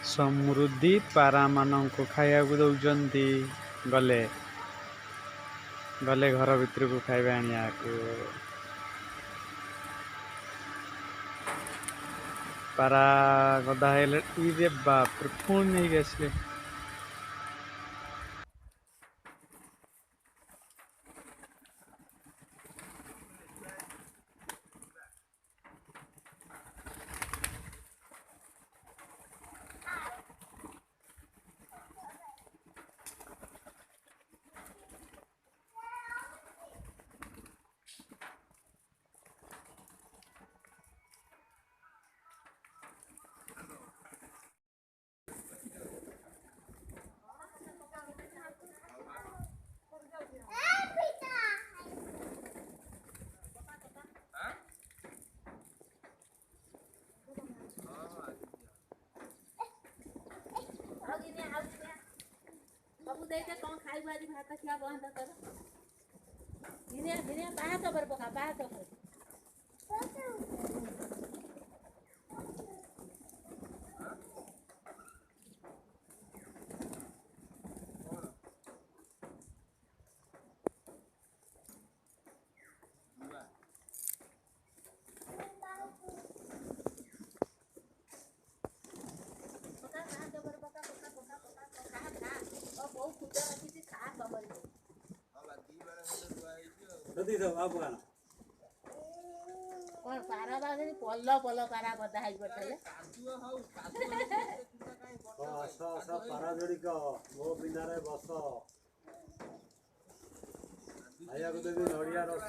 ସମୃଦ୍ଧି ପାରାମାନଙ୍କୁ ଖାଇବାକୁ ଦଉଛନ୍ତି। ଗଲେ ଗଲେ ଘର ଭିତରକୁ ଖାଇବା ଆଣିବାକୁ। ପାରା ଗଦା ହେଇଗଲେ ଇରେ ବାପରେ ପୁଣି ନେଇକି ଆସିଲେ। ସବୁ ଦେଇତେ କଣ ଖାଇବୁ ଆଜି ଭାତ ଖିଆ ବନ୍ଦ କର। ଧିନିଆ ଧିନିଆ ପାହାଚ ଉପରେ ପକା ପାହାଚ ଉପରେ। ପକା ପାହାଚ ଉପରେ ପକା ପକା ପକା ପକା ପକା ଖା ଖା ବୋଉ ଖୁଦ ରଖିଛି ଖା କବରି। କଣ ପାରା ବାହାରି ପଲ ପଲ ପାରା ଗଦା ହେଇକି ପଡ଼ିଥିଲେ। ପାରା ଯୋଡ଼ିକ ମୋ ପିଣ୍ଡାରେ ବସ। ଖାଇବାକୁ ଦେବି ନଡ଼ିଆ ରସ।